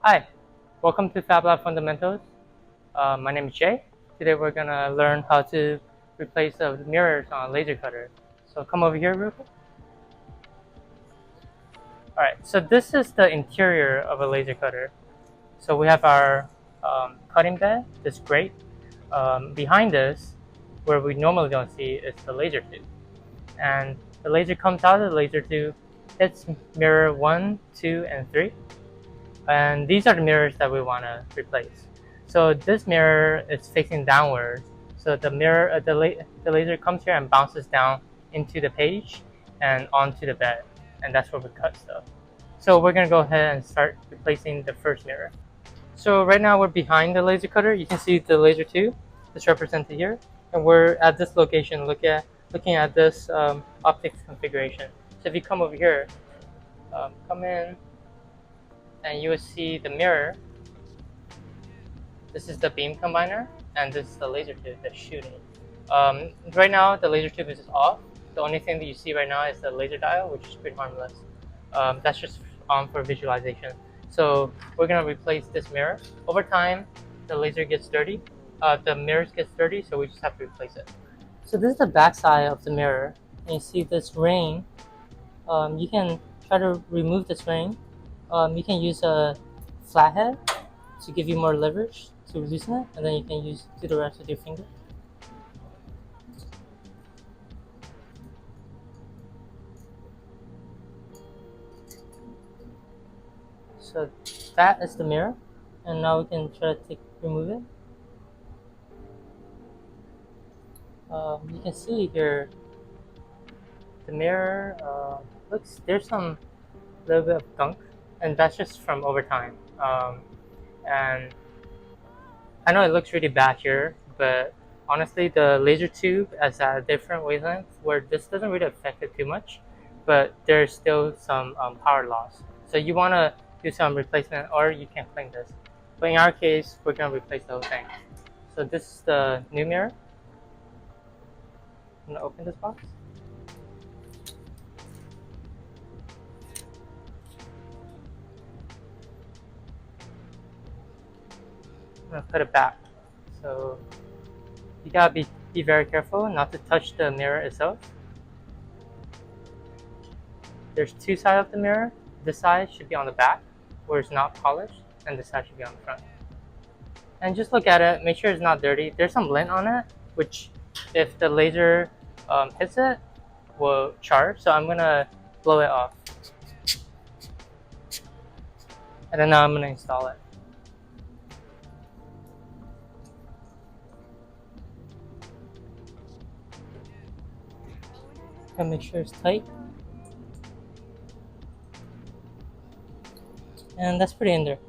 Hi, welcome to FabLab Fundamentals. My name is Jay. Today we're gonna learn how to replace the mirrors on a laser cutter. So come over here real quick. Alright, so this is the interior of a laser cutter. So we have our cutting bed, this grate. Behind us, where we normally don't see, is the laser tube. And the laser comes out of the laser tube, hits mirror 1, 2, and 3. And these are the mirrors that we want to replace. So this mirror is facing downward. So the mirror, the laser comes here and bounces down into the page and onto the bed, and that's where we cut stuff. So we're gonna go ahead and start replacing the first mirror. So right now we're behind the laser cutter. You can see the laser tube. It's represented here, and we're at this location. Looking at this optics configuration. So if you come over here, come in, and you will see the mirror. This is the beam combiner, and this is the laser tube that's shooting. Right now, the laser tube is off. The only thing that you see right now is the laser dial, which is pretty harmless. That's just on for visualization. So we're gonna replace this mirror. Over time, the laser gets dirty. The mirrors gets dirty, so we just have to replace it. So this is the back side of the mirror, and you see this ring. You can try to remove this ring. You can use a flathead to give you more leverage to loosen it, and then you can do the rest with your finger. So that is the mirror, and now we can try to remove it. You can see here the mirror there's some little bit of gunk, and that's just from over time. And I know it looks really bad here, but honestly the laser tube is at a different wavelength where this doesn't really affect it too much, but there's still some power loss. So you want to do some replacement, or you can clean this. But in our case, we're going to replace the whole thing. So this is the new mirror. I'm going to open this box. I'm going to put it back. So you gotta be very careful not to touch the mirror itself. There's two sides of the mirror. This side should be on the back, where it's not polished, and this side should be on the front. And just look at it, make sure it's not dirty. There's some lint on it, which if the laser hits it, will charge. So I'm gonna blow it off. And then now I'm gonna install it. And make sure it's tight. And that's pretty in there.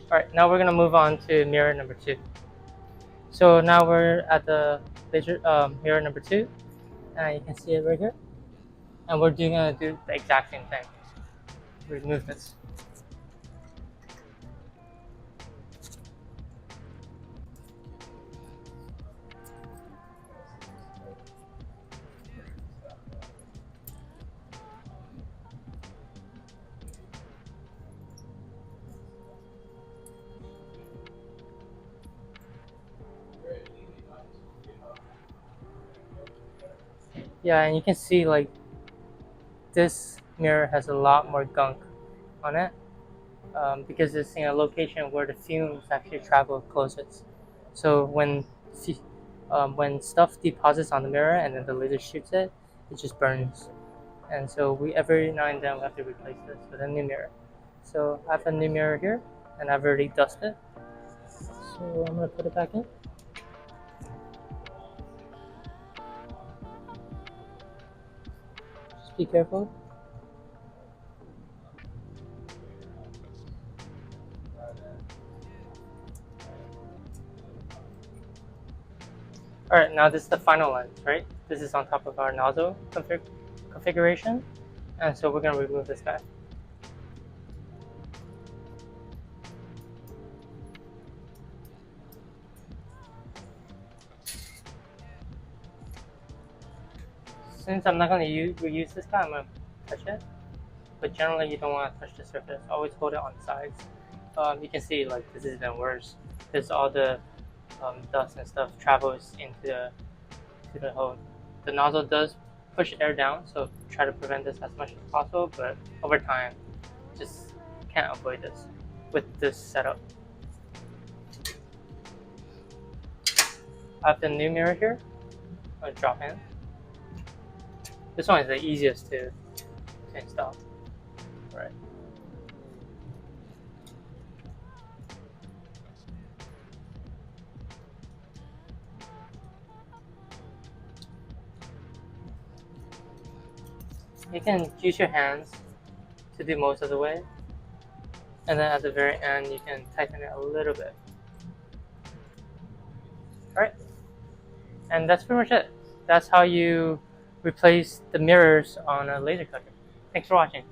Alright, now we're gonna move on to mirror number 2. So now we're at the laser mirror number 2, and you can see it right here. And we're gonna do the exact same thing. Remove this. Yeah, and you can see like this mirror has a lot more gunk on it because it's in a location where the fumes actually travel closest. So when stuff deposits on the mirror and then the laser shoots it, it just burns. And so every now and then we have to replace this with a new mirror. So I have a new mirror here, and I've already dusted. So I'm gonna put it back in. Just be careful. Alright, now this is the final lens, right? This is on top of our nozzle configuration. And so we're going to remove this guy. Since I'm not going to reuse this guy, I'm going to touch it. But generally you don't want to touch the surface. Always hold it on the sides. you can see like this is even worse because all the dust and stuff travels to the hole. The nozzle does push air down, so try to prevent this as much as possible, but over time, just can't avoid this with this setup. I have the new mirror here. I'm gonna drop in. This one is the easiest to install. Right. You can use your hands to do most of the way, and then at the very end you can tighten it a little bit. Alright, and that's pretty much it. That's how you replace the mirrors on a laser cutter. Thanks for watching.